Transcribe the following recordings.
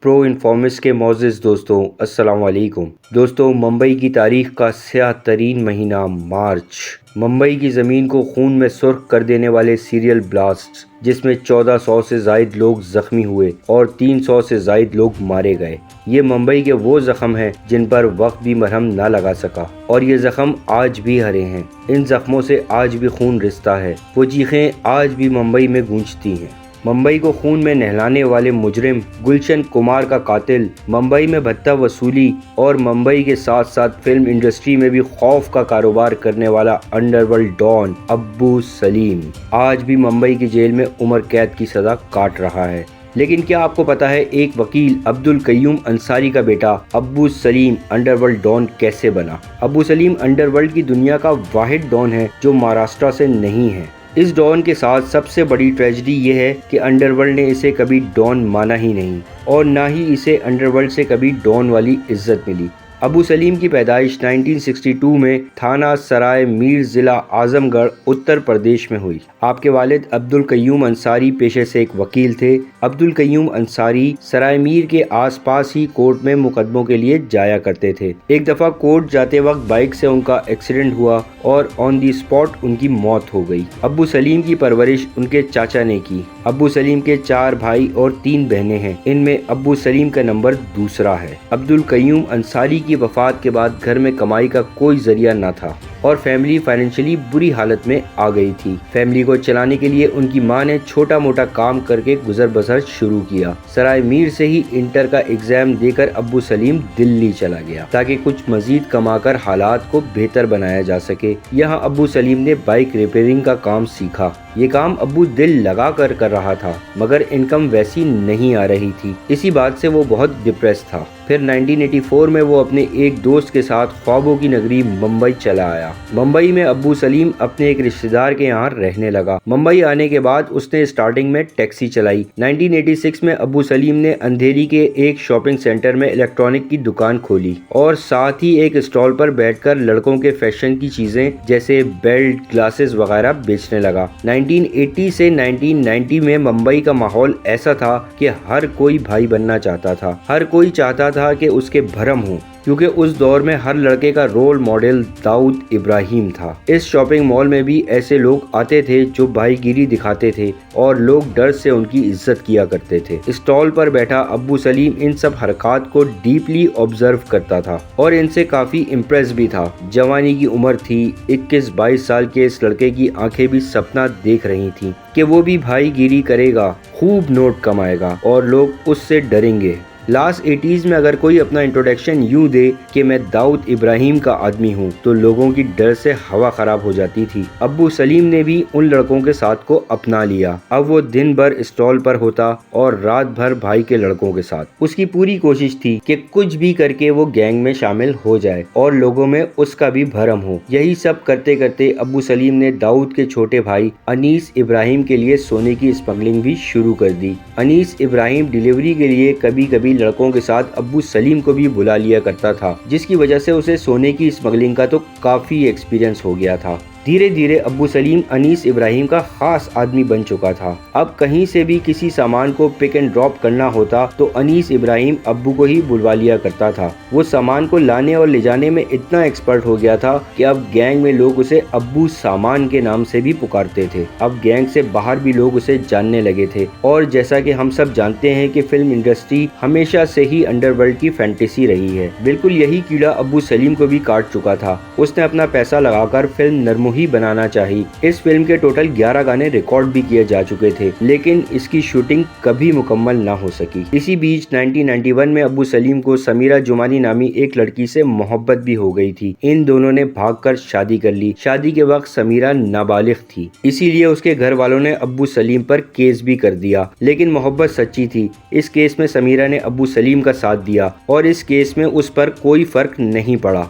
پرو informs کے معزز دوستوں السلام علیکم۔ دوستوں، ممبئی کی تاریخ کا سیاہ ترین مہینہ مارچ، ممبئی کی زمین کو خون میں سرخ کر دینے والے سیریل بلاسٹ، جس میں 1400 سے زائد لوگ زخمی ہوئے اور 300 سے زائد لوگ مارے گئے۔ یہ ممبئی کے وہ زخم ہیں جن پر وقت بھی مرہم نہ لگا سکا، اور یہ زخم آج بھی ہرے ہیں۔ ان زخموں سے آج بھی خون رستا ہے، وہ چیخیں آج بھی ممبئی میں گونجتی ہیں۔ ممبئی کو خون میں نہلانے والے مجرم گلشن کمار کا قاتل، ممبئی میں بھتہ وصولی اور ممبئی کے ساتھ ساتھ فلم انڈسٹری میں بھی خوف کا کاروبار کرنے والا انڈر ورلڈ ڈان ابو سلیم آج بھی ممبئی کی جیل میں عمر قید کی سزا کاٹ رہا ہے۔ لیکن کیا آپ کو پتا ہے ایک وکیل عبدالقیوم انصاری کا بیٹا ابو سلیم انڈر ورلڈ ڈان کیسے بنا؟ ابو سلیم انڈر ورلڈ کی دنیا کا واحد ڈان ہے جو مہاراشٹر سے نہیں ہے۔ اس ڈان کے ساتھ سب سے بڑی ٹریجڈی یہ ہے کہ انڈر ورلڈ نے اسے کبھی ڈان مانا ہی نہیں، اور نہ ہی اسے انڈر ورلڈ سے کبھی ڈان والی عزت ملی۔ ابو سلیم کی پیدائش 1962 میں تھانہ سرائے میر ضلع اعظم گڑھ اتر پردیش میں ہوئی۔ آپ کے والد عبدالقیوم انصاری پیشے سے ایک وکیل تھے۔ عبدالقیوم انصاری سرائے میر کے آس پاس ہی کورٹ میں مقدموں کے لیے جایا کرتے تھے۔ ایک دفعہ کورٹ جاتے وقت بائک سے ان کا ایکسیڈنٹ ہوا اور آن دی اسپاٹ ان کی موت ہو گئی۔ ابو سلیم کی پرورش ان کے چاچا نے کی۔ ابو سلیم کے 4 بھائی اور 3 بہنیں ہیں، ان میں ابو سلیم کا نمبر دوسرا ہے۔ عبدالقیوم انصاری کی وفات کے بعد گھر میں کمائی کا کوئی ذریعہ نہ تھا اور فیملی فائنینشلی بری حالت میں آ گئی تھی۔ فیملی کو چلانے کے لیے ان کی ماں نے چھوٹا موٹا کام کر کے گزر بسر شروع کیا۔ سرائے میر سے ہی انٹر کا ایگزام دے کر ابو سلیم دلی چلا گیا تاکہ کچھ مزید کما کر حالات کو بہتر بنایا جا سکے۔ یہاں ابو سلیم نے بائک ریپیئرنگ کا کام سیکھا۔ یہ کام ابو دل لگا کر رہا تھا، مگر انکم ویسی نہیں آ رہی تھی۔ اسی بات سے وہ بہت ڈپریس تھا۔ پھر 1984 میں وہ اپنے ایک دوست کے ساتھ خوابوں کی نگری ممبئی چلا آیا۔ ممبئی میں ابو سلیم اپنے ایک رشتہ دار کے یہاں رہنے لگا۔ ممبئی آنے کے بعد اس نے اسٹارٹنگ میں ٹیکسی چلائی۔ 1986 میں ابو سلیم نے اندھیری کے ایک شاپنگ سینٹر میں الیکٹرانک کی دکان کھولی اور ساتھ ہی ایک اسٹال پر بیٹھ کر لڑکوں کے فیشن کی چیزیں جیسے بیلٹ، گلاسز وغیرہ بیچنے لگا۔ 1980 سے 1990 میں ممبئی کا ماحول ایسا تھا کہ ہر کوئی بھائی بننا چاہتا تھا، ہر کوئی چاہتا تھا کہ اس کے بھرم ہوں، کیونکہ اس دور میں ہر لڑکے کا رول ماڈل داؤد ابراہیم تھا۔ اس شاپنگ مال میں بھی ایسے لوگ آتے تھے جو بھائی گیری دکھاتے تھے اور لوگ ڈر سے ان کی عزت کیا کرتے تھے۔ اسٹال پر بیٹھا ابو سلیم ان سب حرکات کو ڈیپلی آبزرو کرتا تھا اور ان سے کافی امپریس بھی تھا۔ جوانی کی عمر تھی، 21-22 سال کے اس لڑکے کی آنکھیں بھی سپنا دیکھ رہی تھیں کہ وہ بھی بھائی گیری کرے گا، خوب نوٹ کمائے گا اور لوگ اس سے ڈریں گے۔ لاسٹ 80s میں اگر کوئی اپنا انٹروڈکشن یوں دے کہ میں داؤد ابراہیم کا آدمی ہوں تو لوگوں کی ڈر سے ہوا خراب ہو جاتی تھی۔ ابو سلیم نے بھی ان لڑکوں کے ساتھ کو اپنا لیا۔ اب وہ دن بھر اسٹال پر ہوتا اور رات بھر بھائی کے لڑکوں کے ساتھ۔ اس کی پوری کوشش تھی کہ کچھ بھی کر کے وہ گینگ میں شامل ہو جائے اور لوگوں میں اس کا بھی بھرم ہو۔ یہی سب کرتے کرتے ابو سلیم نے داؤد کے چھوٹے بھائی انیس ابراہیم کے لیے سونے کی اسمگلنگ بھی شروع کر دی۔ انیس ابراہیم ڈیلیوری کے لیے کبھی کبھی لڑکوں کے ساتھ ابو سلیم کو بھی بلا لیا کرتا تھا، جس کی وجہ سے اسے سونے کی اسمگلنگ کا تو کافی ایکسپیرینس ہو گیا تھا۔ دھیرے دھیرے ابو سلیم انیس ابراہیم کا خاص آدمی بن چکا تھا۔ اب کہیں سے بھی کسی سامان کو پک اینڈ ڈراپ کرنا ہوتا تو انیس ابراہیم ابو کو ہی بلوا لیا کرتا تھا۔ وہ سامان کو لانے اور لے جانے میں اتنا ایکسپرٹ ہو گیا تھا کہ اب گینگ میں لوگ اسے ابو سامان کے نام سے بھی پکارتے تھے۔ اب گینگ سے باہر بھی لوگ اسے جاننے لگے تھے، اور جیسا کہ ہم سب جانتے ہیں کہ فلم انڈسٹری ہمیشہ سے ہی انڈر ورلڈ کی فینٹیسی رہی ہے، بالکل یہی کیڑا ابو سلیم کو بھی کاٹ چکا تھا۔ اس نے اپنا پیسہ لگا کر فلم نرمو ہی بنانا چاہی۔ اس فلم کے ٹوٹل 11 گانے ریکارڈ بھی کیے جا چکے تھے، لیکن اس کی شوٹنگ کبھی مکمل نہ ہو سکی۔ اسی بیچ 1991 میں ابو سلیم کو سمیرہ جمانی نامی ایک لڑکی سے محبت بھی ہو گئی تھی۔ ان دونوں نے بھاگ کر شادی کر لی۔ شادی کے وقت سمیرہ نابالغ تھی، اسی لیے اس کے گھر والوں نے ابو سلیم پر کیس بھی کر دیا، لیکن محبت سچی تھی۔ اس کیس میں سمیرہ نے ابو سلیم کا ساتھ دیا اور اس کیس میں اس پر کوئی فرق نہیں پڑا۔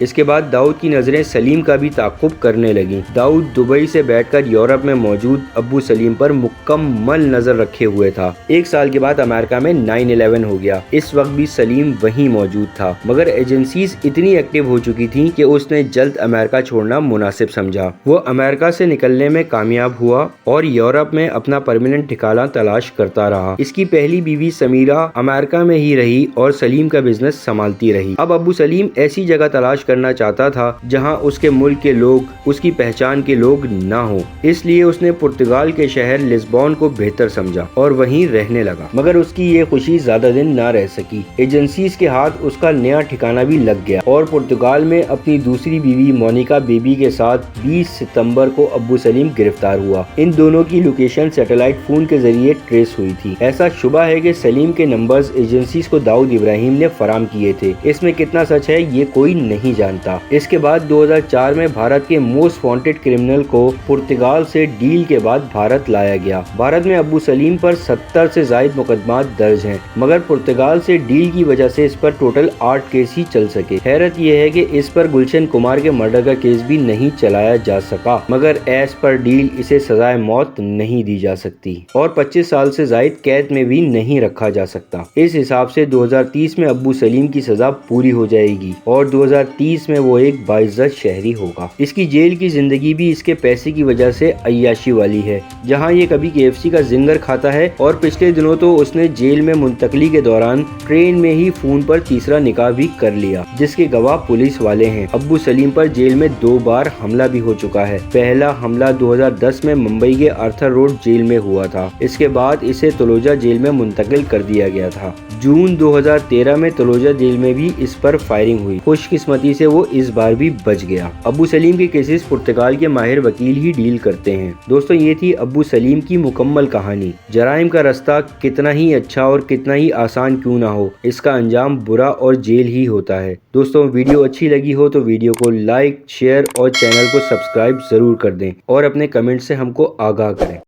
اس کے بعد داؤد کی نظریں سلیم کا بھی تعاقب کرنے لگیں۔ داؤد دبئی سے بیٹھ کر یورپ میں موجود ابو سلیم پر مکمل نظر رکھے ہوئے تھا۔ ایک سال کے بعد امریکہ میں 9/11 ہو گیا۔ اس وقت بھی سلیم وہیں موجود تھا، مگر ایجنسیز اتنی ایکٹیو ہو چکی تھیں کہ اس نے جلد امریکہ چھوڑنا مناسب سمجھا۔ وہ امریکہ سے نکلنے میں کامیاب ہوا اور یورپ میں اپنا پرماننٹ ٹھکانہ تلاش کرتا رہا۔ اس کی پہلی بیوی سمیرہ امریکہ میں ہی رہی اور سلیم کا بزنس سنبھالتی رہی۔ اب ابو سلیم ایسی جگہ تلاش کرنا چاہتا تھا جہاں اس کے ملک کے لوگ، اس کی پہچان کے لوگ نہ ہوں، اس لیے اس نے پرتگال کے شہر لسبون کو بہتر سمجھا اور وہیں رہنے لگا۔ مگر اس کی یہ خوشی زیادہ دن نہ رہ سکی۔ ایجنسیز کے ہاتھ اس کا نیا ٹھکانہ بھی لگ گیا اور پرتگال میں اپنی دوسری بیوی مونیکا بیبی کے ساتھ 20 ستمبر کو ابو سلیم گرفتار ہوا۔ ان دونوں کی لوکیشن سیٹلائٹ فون کے ذریعے ٹریس ہوئی تھی۔ ایسا شبہ ہے کہ سلیم کے نمبرز ایجنسیز کو داؤد ابراہیم نے فراہم کیے تھے۔ اس میں کتنا سچ ہے یہ کوئی نہیں جانتا۔ اس کے بعد 2004 میں بھارت کے موسٹ وانٹڈ کرمنل کو پرتگال سے ڈیل کے بعد بھارت لایا گیا۔ بھارت میں ابو سلیم پر 70 سے زائد مقدمات درج ہیں، مگر پرتگال سے ڈیل کی وجہ سے اس پر ٹوٹل 8 کیس ہی چل سکے۔ حیرت یہ ہے کہ اس پر گلشن کمار کے مرڈر کا کیس بھی نہیں چلایا جا سکا، مگر ایز پر ڈیل اسے سزائے موت نہیں دی جا سکتی اور 25 سال سے زائد قید میں بھی نہیں رکھا جا سکتا۔ اس حساب سے 2030 میں ابو سلیم کی سزا پوری ہو جائے گی اور 2030 میں وہ ایک باعزت شہری ہوگا۔ اس کی جیل کی زندگی بھی اس کے پیسے کی وجہ سے عیاشی والی ہے، جہاں یہ کبھی KFC کا زنگر کھاتا ہے اور پچھلے دنوں تو اس نے جیل میں منتقلی کے دوران ٹرین میں ہی فون پر تیسرا نکاح بھی کر لیا، جس کے گواہ پولیس والے ہیں۔ ابو سلیم پر جیل میں 2 بار حملہ بھی ہو چکا ہے۔ پہلا حملہ 2010 میں ممبئی کے آرتھر روڈ جیل میں ہوا تھا۔ اس کے بعد اسے تلوجہ جیل میں منتقل کر دیا گیا تھا۔ جون 2013 میں تلوجہ جیل میں بھی اس پر فائرنگ ہوئی۔ خوش قسمتی سے وہ اس بار بھی بچ گیا۔ ابو سلیم کے کیسز پرتگال کے ماہر وکیل ہی ڈیل کرتے ہیں۔ دوستوں، یہ تھی ابو سلیم کی مکمل کہانی۔ جرائم کا رستہ کتنا ہی اچھا اور کتنا ہی آسان کیوں نہ ہو، اس کا انجام برا اور جیل ہی ہوتا ہے۔ دوستوں، ویڈیو اچھی لگی ہو تو ویڈیو کو لائک، شیئر اور چینل کو سبسکرائب ضرور کر دیں اور اپنے کمنٹ سے ہم کو آگاہ کریں۔